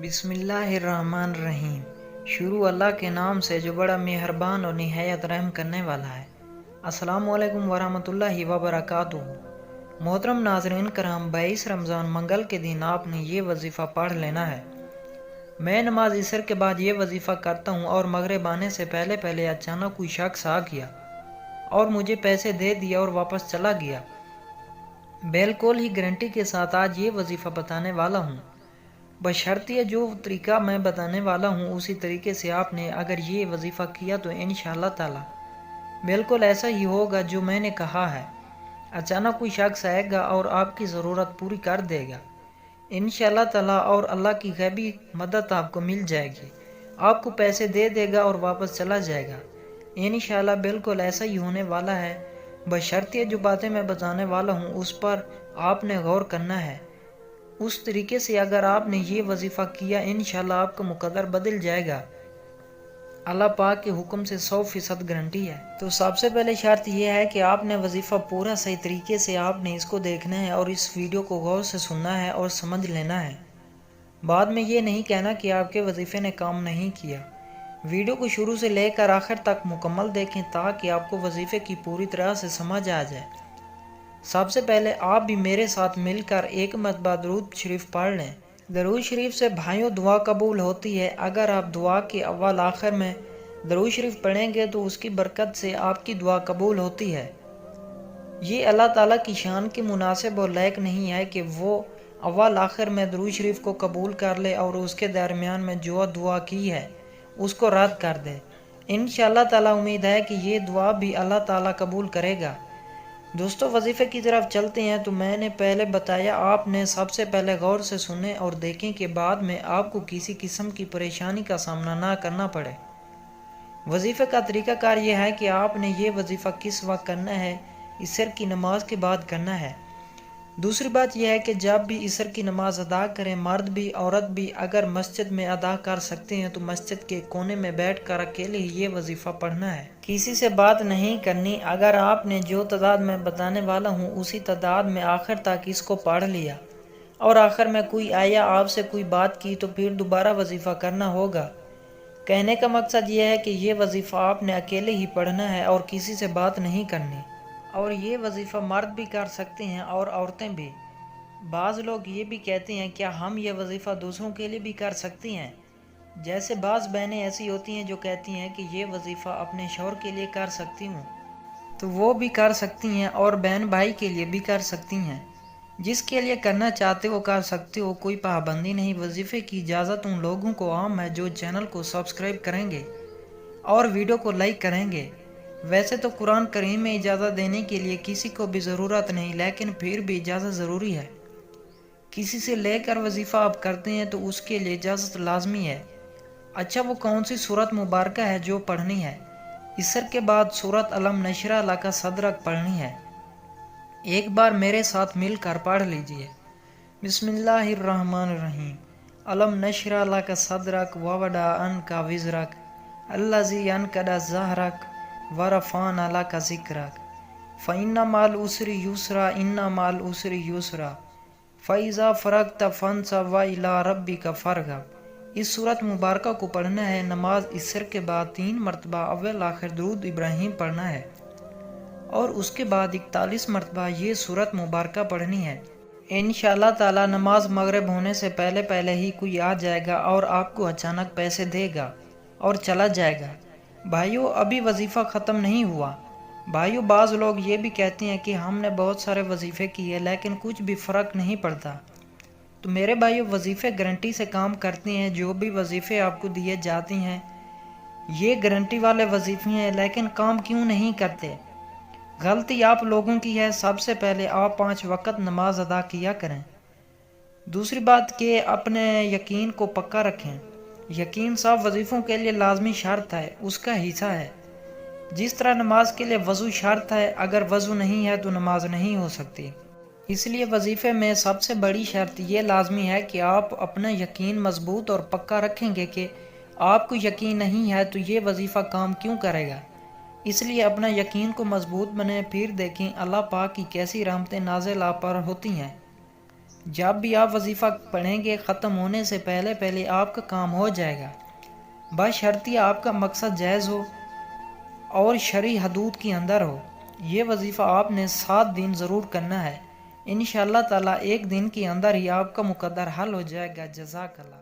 بسم اللہ الرحمن الرحیم۔ شروع اللہ کے نام سے جو بڑا مہربان اور نہایت رحم کرنے والا ہے۔ السلام علیکم ورحمۃ اللہ وبرکاتہ۔ محترم ناظرین کرام، 22 رمضان منگل کے دن آپ نے یہ وظیفہ پڑھ لینا ہے۔ میں نماز عصر کے بعد یہ وظیفہ کرتا ہوں اور مغرب آنے سے پہلے اچانک کوئی شخص آ گیا اور مجھے پیسے دے دیا اور واپس چلا گیا۔ بالکل ہی گارنٹی کے ساتھ آج یہ وظیفہ بتانے والا ہوں، بشرطیہ جو طریقہ میں بتانے والا ہوں اسی طریقے سے آپ نے اگر یہ وظیفہ کیا تو انشاءاللہ تعالی بالکل ایسا ہی ہوگا جو میں نے کہا ہے۔ اچانک کوئی شخص آئے گا اور آپ کی ضرورت پوری کر دے گا انشاءاللہ تعالی، اور اللہ کی غیبی مدد آپ کو مل جائے گی، آپ کو پیسے دے دے گا اور واپس چلا جائے گا انشاءاللہ۔ بالکل ایسا ہی ہونے والا ہے، بشرطیہ جو باتیں میں بتانے والا ہوں اس پر آپ نے غور کرنا ہے۔ اس طریقے سے اگر آپ نے یہ وظیفہ کیا انشاءاللہ آپ کا مقدر بدل جائے گا، اللہ پاک کے حکم سے 100% گارنٹی ہے۔ تو سب سے پہلے شرط یہ ہے کہ آپ نے وظیفہ پورا صحیح طریقے سے آپ نے اس کو دیکھنا ہے اور اس ویڈیو کو غور سے سننا ہے اور سمجھ لینا ہے۔ بعد میں یہ نہیں کہنا کہ آپ کے وظیفے نے کام نہیں کیا۔ ویڈیو کو شروع سے لے کر آخر تک مکمل دیکھیں تاکہ آپ کو وظیفے کی پوری طرح سے سمجھ آ جائے۔ سب سے پہلے آپ بھی میرے ساتھ مل کر ایک مرتبہ درود شریف پڑھ لیں۔ درود شریف سے بھائیوں دعا قبول ہوتی ہے۔ اگر آپ دعا کے اول آخر میں درود شریف پڑھیں گے تو اس کی برکت سے آپ کی دعا قبول ہوتی ہے۔ یہ اللہ تعالیٰ کی شان کے مناسب اور لائق نہیں ہے کہ وہ اول آخر میں درود شریف کو قبول کر لے اور اس کے درمیان میں جو دعا کی ہے اس کو رد کر دے۔ انشاءاللہ تعالیٰ امید ہے کہ یہ دعا بھی اللہ تعالیٰ قبول کرے گا۔ دوستو وظیفے کی طرف چلتے ہیں۔ تو میں نے پہلے بتایا آپ نے سب سے پہلے غور سے سنیں اور دیکھیں کہ بعد میں آپ کو کسی قسم کی پریشانی کا سامنا نہ کرنا پڑے۔ وظیفے کا طریقہ کار یہ ہے کہ آپ نے یہ وظیفہ کس وقت کرنا ہے، عصر کی نماز کے بعد کرنا ہے۔ دوسری بات یہ ہے کہ جب بھی عصر کی نماز ادا کریں، مرد بھی عورت بھی اگر مسجد میں ادا کر سکتے ہیں تو مسجد کے کونے میں بیٹھ کر اکیلے ہی یہ وظیفہ پڑھنا ہے، کسی سے بات نہیں کرنی۔ اگر آپ نے جو تعداد میں بتانے والا ہوں اسی تعداد میں آخر تک اس کو پڑھ لیا اور آخر میں کوئی آیا آپ سے کوئی بات کی تو پھر دوبارہ وظیفہ کرنا ہوگا۔ کہنے کا مقصد یہ ہے کہ یہ وظیفہ آپ نے اکیلے ہی پڑھنا ہے اور کسی سے بات نہیں کرنی، اور یہ وظیفہ مرد بھی کر سکتے ہیں اور عورتیں بھی۔ بعض لوگ یہ بھی کہتے ہیں کیا ہم یہ وظیفہ دوسروں کے لیے بھی کر سکتے ہیں؟ جیسے بعض بہنیں ایسی ہوتی ہیں جو کہتی ہیں کہ یہ وظیفہ اپنے شوہر کے لیے کر سکتی ہوں، تو وہ بھی کر سکتی ہیں، اور بہن بھائی کے لیے بھی کر سکتی ہیں۔ جس کے لیے کرنا چاہتے ہو کر سکتے ہو، کوئی پابندی نہیں۔ وظیفے کی اجازت ان لوگوں کو عام ہے جو چینل کو سبسکرائب کریں گے اور ویڈیو کو لائک کریں گے۔ ویسے تو قرآن کریم میں اجازت دینے کے لیے کسی کو بھی ضرورت نہیں، لیکن پھر بھی اجازت ضروری ہے۔ کسی سے لے کر وظیفہ آپ کرتے ہیں تو اس کے لیے اجازت لازمی ہے۔ اچھا، وہ کون سی سورت مبارکہ ہے جو پڑھنی ہے؟ عصر کے بعد سورت علم نشرح لک صدرک پڑھنی ہے۔ ایک بار میرے ساتھ مل کر پڑھ لیجئے۔ بسم اللہ الرحمن الرحیم۔ علم نشرح لک صدرک ووضع عنک وزرک الذی انقض ظہرک ورفعنا لک ذکرک فإن مع العسر یسرا ان مع العسر یسرا فإذا فرغت فانصب وإلی ربک فارغب۔ اس سورت مبارکہ کو پڑھنا ہے۔ نماز عصر کے بعد 3 مرتبہ اول آخر درود ابراہیم پڑھنا ہے اور اس کے بعد 41 مرتبہ یہ سورت مبارکہ پڑھنی ہے۔ انشاءاللہ تعالی نماز مغرب ہونے سے پہلے ہی کوئی آ جائے گا اور آپ کو اچانک پیسے دے گا اور چلا جائے گا۔ بھائیو، ابھی وظیفہ ختم نہیں ہوا۔ بھائیو، بعض لوگ یہ بھی کہتے ہیں کہ ہم نے بہت سارے وظیفے کیے لیکن کچھ بھی فرق نہیں پڑتا۔ تو میرے بھائیو، وظیفے گارنٹی سے کام کرتے ہیں۔ جو بھی وظیفے آپ کو دیے جاتے ہیں یہ گارنٹی والے وظیفے ہیں، لیکن کام کیوں نہیں کرتے؟ غلطی آپ لوگوں کی ہے۔ سب سے پہلے آپ 5 وقت نماز ادا کیا کریں۔ دوسری بات کہ اپنے یقین کو پکا رکھیں۔ یقین سب وظیفوں کے لیے لازمی شرط ہے، اس کا حصہ ہے۔ جس طرح نماز کے لیے وضو شرط ہے، اگر وضو نہیں ہے تو نماز نہیں ہو سکتی۔ اس لیے وظیفے میں سب سے بڑی شرط یہ لازمی ہے کہ آپ اپنا یقین مضبوط اور پکا رکھیں گے کہ آپ کو یقین نہیں ہے تو یہ وظیفہ کام کیوں کرے گا۔ اس لیے اپنا یقین کو مضبوط بنائیں، پھر دیکھیں اللہ پاک کی کیسی رحمتیں نازل آپ پر ہوتی ہیں۔ جب بھی آپ وظیفہ پڑھیں گے ختم ہونے سے پہلے پہلے آپ کا کام ہو جائے گا، بشرطیہ آپ کا مقصد جائز ہو اور شرعی حدود کے اندر ہو۔ یہ وظیفہ آپ نے 7 دن ضرور کرنا ہے، انشاءاللہ تعالیٰ ایک دن کے اندر ہی آپ کا مقدر حل ہو جائے گا۔ جزاک اللہ۔